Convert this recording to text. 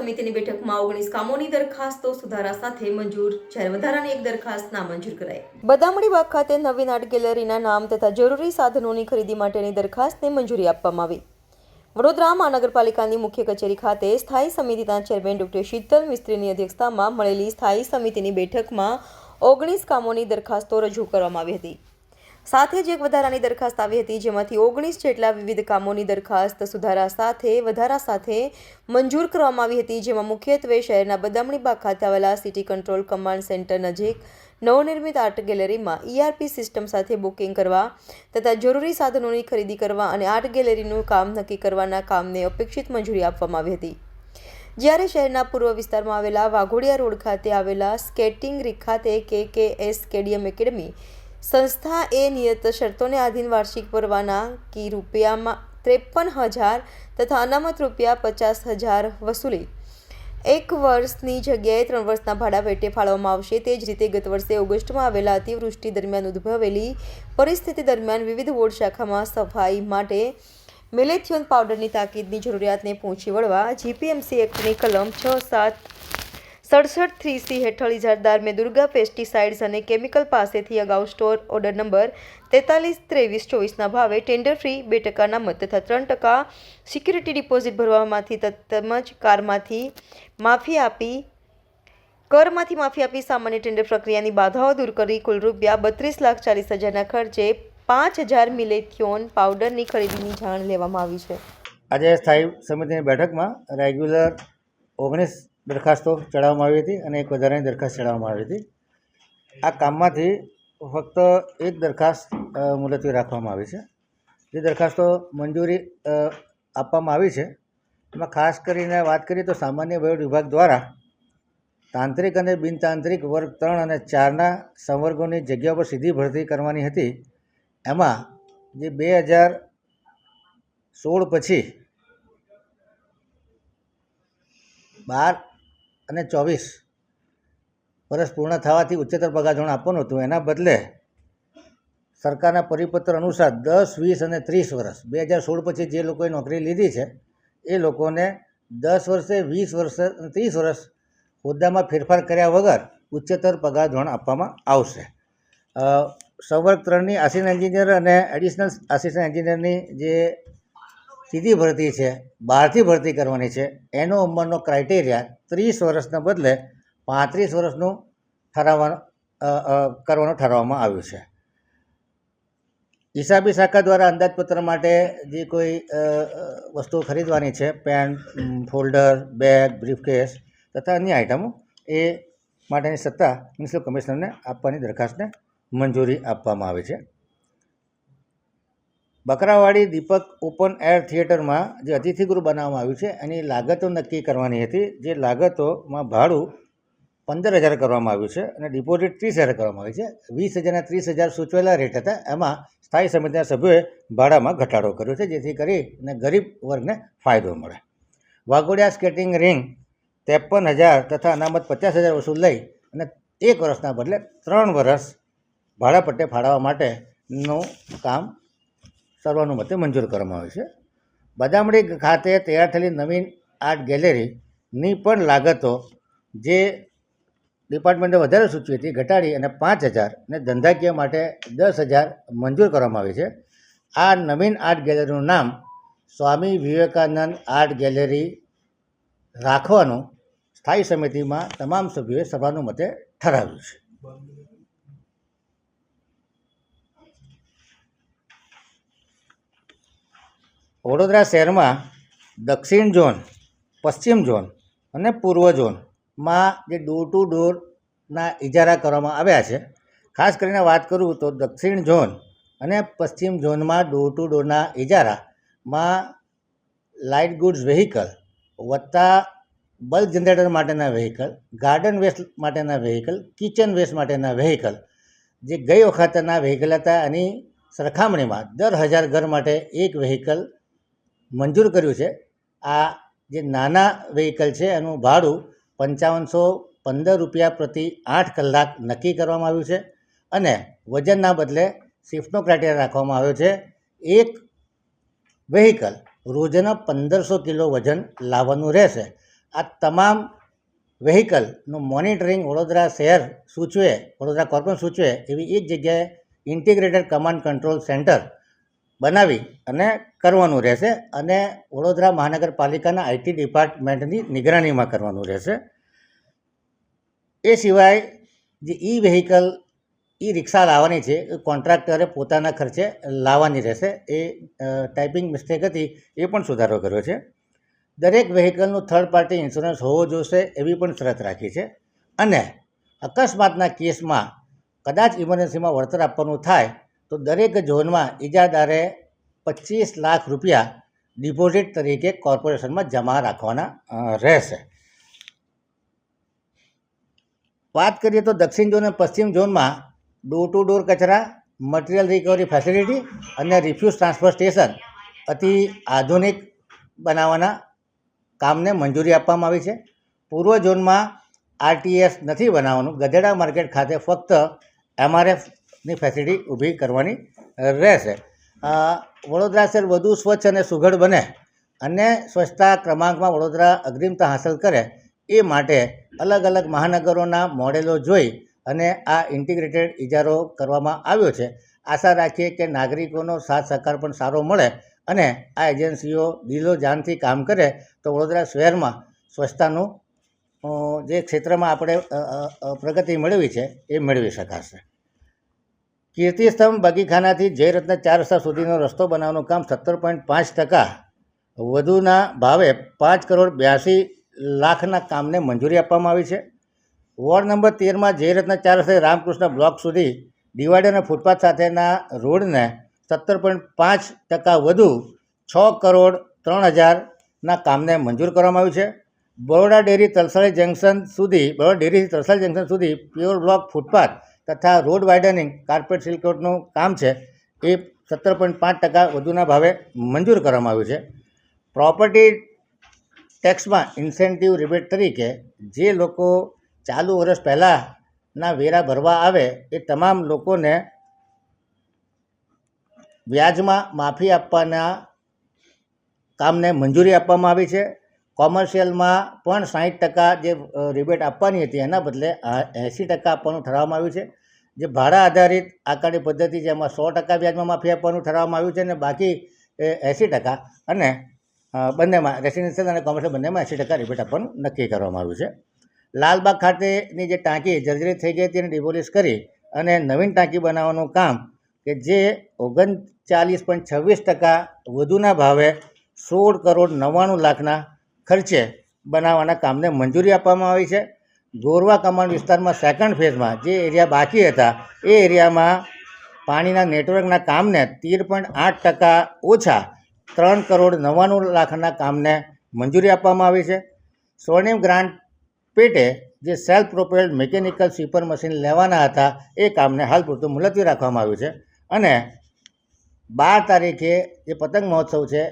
સમિતિની બેઠકમાં 19 કામોની દરખાસ્તો સુધારા સાથે મંજૂર, જ્યારે વધારાની એક દરખાસ્ત નામંજૂર કરાઈ. બદામડી બાગ ખાતે નવીન આર્ટ ગેલેરીના નામ તથા જરૂરી સાધનોની ખરીદી માટેની દરખાસ્તને મંજૂરી આપવામાં આવી. વડોદરા મહાનગરપાલિકાની મુખ્ય કચેરી ખાતે સ્થાયી સમિતિના ચેરમેન ડોક્ટર શીતલ મિસ્ત્રીની અધ્યક્ષતામાં મળેલી સ્થાયી સમિતિની બેઠકમાં 19 કામોની દરખાસ્તો રજૂ કરવામાં આવી હતી. સાથે જ એક વધારાની દરખાસ્ત આવી હતી, જેમાંથી 19 જેટલા વિવિધ કામોની દરખાસ્ત વધારા સાથે મંજૂર કરવામાં આવી હતી, જેમાં મુખ્યત્વે શહેરના બદામડી બાગ ખાતે આવેલા સિટી કંટ્રોલ કમાન્ડ સેન્ટર નજીક નવનિર્મિત આર્ટ ગેલેરીમાં ERP સિસ્ટમ સાથે બુકિંગ કરવા તથા જરૂરી સાધનોની ખરીદી કરવા અને આર્ટ ગેલેરીનું કામ નક્કી કરવાના કામને અપેક્ષિત મંજૂરી આપવામાં આવી હતી. જ્યારે શહેરના પૂર્વ વિસ્તારમાં આવેલા વાઘોડિયા રોડ ખાતે આવેલા સ્કેટિંગ રીક ખાતે KKS સ્ટેડિયમ એકેડમી સંસ્થા નિયત શરતોને આધીન વાર્ષિક પરવાનાગી રૂપિયા 53,000 તથા અનામત રૂપિયા 50,000 વસૂલી 1 વર્ષની જગ્યાએ 3 વર્ષના ભાડા પેટે ફાળવવામાં આવશે. તે જ રીતે ગત વર્ષે ઓગસ્ટમાં આવેલા અતિવૃષ્ટિ દરમિયાન ઉદ્ભવેલી પરિસ્થિતિ દરમિયાન વિવિધ વોર્ડ શાખામાં સફાઈ માટે મેલેથિયોન પાવડરની તાકીદની જરૂરિયાતને પહોંચી વળવા GPMC એક્ટની કલમ 67(3C) હેઠળ ઇજારદાર મેં દુર્ગા પેસ્ટિસાઇડ્સ અને કેમિકલ પાસેથી અગાઉ સ્ટોર ઓર્ડર નંબર 43-23-24ના ભાવે ટેન્ડર ફ્રી 2% અનામત તથા 3% સિક્યુરિટી ડિપોઝિટ ભરવામાંથી તેમજ કરમાંથી માફી આપી સામાન્ય ટેન્ડર પ્રક્રિયાની બાધાઓ દૂર કરી કુલ રૂપિયા 32,40,000ના ખર્ચે 5,000 મિલેથિયોન પાવડરની ખરીદીની જાણ લેવામાં આવી છે. આજે સ્થાયી સમિતિની બેઠકમાં રેગ્યુલર 19 દરખાસ્તો ચડાવવામાં આવી હતી અને એક વધારાની દરખાસ્ત ચડાવવામાં આવી હતી. આ કામમાંથી ફક્ત એક દરખાસ્ત મુલતવી રાખવામાં આવી છે. જે દરખાસ્તો મંજૂરી આપવામાં આવી છે એમાં ખાસ કરીને વાત કરીએ તો સામાન્ય વહીવટ વિભાગ દ્વારા તાંત્રિક અને બિનતાંત્રિક વર્ગ 3 અને 4ના સંવર્ગોની જગ્યા પર સીધી ભરતી કરવાની હતી. એમાં જે 2016 પછી 12 અને 24 વર્ષ પૂર્ણ થવાથી ઉચ્ચતર પગાર ધોરણ આપવાનું હતું. એના બદલે સરકારના પરિપત્ર અનુસાર 10, 20 અને 30 વર્ષ 2016 પછી જે લોકોએ નોકરી લીધી છે એ લોકોને 10 વર્ષે, 20 વર્ષે અને 30 વર્ષ હોદ્દામાં ફેરફાર કર્યા વગર ઉચ્ચતર પગાર ધોરણ આપવામાં આવશે. સંવર્ગ 3ની આસિસ્ટન્ટ એન્જિનિયર અને એડિશનલ આસિસ્ટન્ટ એન્જિનિયરની જે સીધી ભરતી છે, બહારથી ભરતી કરવાની છે, એનો ઉંમરનો ક્રાઇટેરિયા 30 વર્ષના બદલે 35 વર્ષનું કરવાનું ઠરાવવામાં આવ્યું છે. હિસાબી શાખા દ્વારા અંદાજપત્ર માટે જે કોઈ વસ્તુઓ ખરીદવાની છે, પેન, ફોલ્ડર, બેગ, બ્રીફકેસ તથા અન્ય આઇટમો, એ માટેની સત્તા મ્યુનિસિપલ કમિશનરને આપવાની દરખાસ્તને મંજૂરી આપવામાં આવી છે. બકરાવાડી દીપક ઓપન એર થિયેટરમાં જે અતિથિગૃહ બનાવવામાં આવ્યું છે એની લાગતો નક્કી કરવાની હતી. જે લાગતોમાં ભાડું 15,000 કરવામાં આવ્યું છે અને ડિપોઝિટ 30,000 કરવામાં આવી છે. 20,000 અને 30,000 સૂચવેલા રેટ હતા. એમાં સ્થાયી સમિતિના સભ્યોએ ભાડામાં ઘટાડો કર્યો છે, જેથી કરીને ગરીબ વર્ગને ફાયદો મળે. વાઘોડિયા સ્કેટિંગ રિંગ 53,000 તથા અનામત 50,000 વસૂલ લઈ અને 1 વર્ષના બદલે 3 વર્ષ ભાડા પટ્ટે ફાળવવા માટેનું કામ સર્વાનુમતે મંજૂર કરવામાં આવ્યું છે. બદામડી ખાતે તૈયાર થયેલી નવીન આર્ટ ગેલેરીની પણ લાગતો જે ડિપાર્ટમેન્ટે વધારે સૂચવી હતી ઘટાડી અને 5,000 અને ધંધાકીય માટે 10,000 મંજૂર કરવામાં આવી છે. આ નવીન આર્ટ ગેલેરીનું નામ સ્વામી વિવેકાનંદ આર્ટ ગેલેરી રાખવાનું સ્થાયી સમિતિમાં તમામ સભ્યોએ સર્વાનુમતે ઠરાવ્યું છે. વડોદરા શહેરમાં દક્ષિણ ઝોન, પશ્ચિમ ઝોન અને પૂર્વ ઝોનમાં જે ડોર ટુ ડોરના ઇજારા કરવામાં આવ્યા છે. ખાસ કરીને વાત કરું તો દક્ષિણ ઝોન અને પશ્ચિમ ઝોનમાં ડોર ટુ ડોરના ઇજારામાં લાઇટ ગુડ્સ વ્હીકલ વત્તા બલ્ક જનરેટર માટેના વ્હીકલ, ગાર્ડન વેસ્ટ માટેના વ્હીકલ, કિચન વેસ્ટ માટેના વ્હીકલ, જે ગઈ વખતના વ્હીકલ હતા એની સરખામણીમાં દર 1000 ઘર માટે એક વ્હીકલ મંજૂર કર્યું છે. આ જે નાના વ્હીકલ છે એનું ભાડું 5515 રૂપિયા પ્રતિ 8 કલાક નક્કી કરવામાં આવ્યું છે અને વજનના બદલે શિફ્ટનો ક્રાઇટેરિયા રાખવામાં આવ્યો છે. એક વ્હીકલ રોજના 1500 કિલો વજન લાવવાનું રહેશે. આ તમામ વ્હીકલનું મોનિટરિંગ વડોદરા શહેર સૂચવે, વડોદરા કોર્પોરેશન સૂચવે એવી એક જગ્યાએ ઇન્ટિગ્રેટેડ કમાન્ડ કંટ્રોલ સેન્ટર બનાવી અને કરવાનું રહેશે અને વડોદરા મહાનગરપાલિકાના આઈટી ડિપાર્ટમેન્ટની નિગરાનીમાં કરવાનું રહેશે. એ સિવાય જે વ્હીકલ રિક્ષા લાવવાની છે એ કોન્ટ્રાક્ટરે પોતાના ખર્ચે લાવવાની રહેશે. એ ટાઈપિંગ મિસ્ટેક હતી, એ પણ સુધારો કર્યો છે. દરેક વ્હીકલનું થર્ડ પાર્ટી ઇન્સ્યોરન્સ હોવો જોઈશે એવી પણ શરત રાખી છે. અને અકસ્માતના કેસમાં કદાચ ઇમરજન્સીમાં વળતર આપવાનું થાય તો દરેક ઝોનમાં ઇજાદારે 25 લાખ રૂપિયા ડિપોઝિટ તરીકે કોર્પોરેશનમાં જમા રાખવાના રહેશે. વાત કરીએ તો દક્ષિણ ઝોન અને પશ્ચિમ ઝોનમાં ડોર ટુ ડોર કચરા, મટીરિયલ રિકવરી ફેસિલિટી અને રિફ્યુઝ ટ્રાન્સફર સ્ટેશન અતિ આધુનિક બનાવવાના કામને મંજૂરી આપવામાં આવી છે. પૂર્વ ઝોનમાં આરટીએસ નથી બનાવવાનું. ગધેડા માર્કેટ ખાતે ફક્ત એમઆરએફની ફેસિલિટી ઊભી કરવાની રહેશે. વડોદરા શહેર વધુ સ્વચ્છ અને સુઘડ બને અને સ્વચ્છતા ક્રમાંકમાં વડોદરા અગ્રિમતા હાંસલ કરે એ માટે અલગ અલગ મહાનગરોના મોડેલો જોઈ અને આ ઇન્ટિગ્રેટેડ ઇજારો કરવામાં આવ્યો છે. આશા રાખીએ કે નાગરિકોનો સાથ સહકાર પણ સારો મળે અને આ એજન્સીઓ દિલો જાનથી કામ કરે તો વડોદરા શહેરમાં સ્વચ્છતાનું જે ક્ષેત્રમાં આપણે પ્રગતિ મેળવી છે એ મેળવી શકાશે. કીર્તિસ્તંભ બગીખાનાથી જયરત્ન 4 રસ્તા સુધીનો રસ્તો બનાવવાનું કામ 17.5% વધુના ભાવે 5,82,00,000ના કામને મંજૂરી આપવામાં આવી છે. વોર્ડ નંબર 13માં જયરત્ન 4 રસ્તે રામકૃષ્ણ બ્લોક સુધી ડિવાઈડર અને ફૂટપાથ સાથેના રોડને 17.5% વધુ 6,03,00,000ના કામને મંજૂર કરવામાં આવ્યું છે. બરોડા ડેરી તલસાડી જંકશન સુધી પ્યોર બ્લોક ફૂટપાથ તથા રોડ વાઇડનિંગ કાર્પેટ સિલકોટનું કામ છે એ 17.5% વધુના ભાવે મંજૂર કરવામાં આવ્યું છે. પ્રોપર્ટી ટેક્સમાં ઇન્સેન્ટિવ રિબેટ તરીકે જે લોકો ચાલુ વર્ષ પહેલાંના વેરા ભરવા આવે એ તમામ લોકોને વ્યાજમાં માફી આપવાના કામને મંજૂરી આપવામાં આવી છે. કોમર્શિયલમાં પણ 60% જે રિબેટ આપવાની હતી એના બદલે 80% આપવાનું ઠરાવવામાં આવ્યું છે. જે ભાડા આધારિત આકારણી પદ્ધતિ છે એમાં 100% વ્યાજમાં માફી આપવાનું ઠરાવવામાં આવ્યું છે અને બાકી 80% અને બંનેમાં રેસિડેન્શિયલ અને કોમર્શિયલ બંનેમાં 80% રિબેટ આપવાનું નક્કી કરવામાં આવ્યું છે. લાલબાગ ખાતેની જે ટાંકી જર્જરિત થઈ ગઈ હતી એને ડિમોલિશ કરી અને નવીન ટાંકી બનાવવાનું કામ કે જે 39.26% વધુના ભાવે 16,99,00,000ના ખર્ચે બનાવવાના કામને મંજૂરી આપવામાં આવી છે. ગોરવા કમાન્ડ વિસ્તારમાં સેકન્ડ ફેઝમાં જે એરિયા બાકી હતા એ એરિયામાં પાણીના નેટવર્કના કામને 13.8% ઓછા 3,99,00,000ના કામને મંજૂરી આપવામાં આવી છે. સ્વર્ણિમ ગ્રાન્ટ પેટે જે self propelled mechanical sweeper machine લેવાના હતા એ કામને હાલ પૂરતું મુલતવી રાખવામાં આવ્યું છે અને 12 તારીખે જે પતંગ મહોત્સવ છે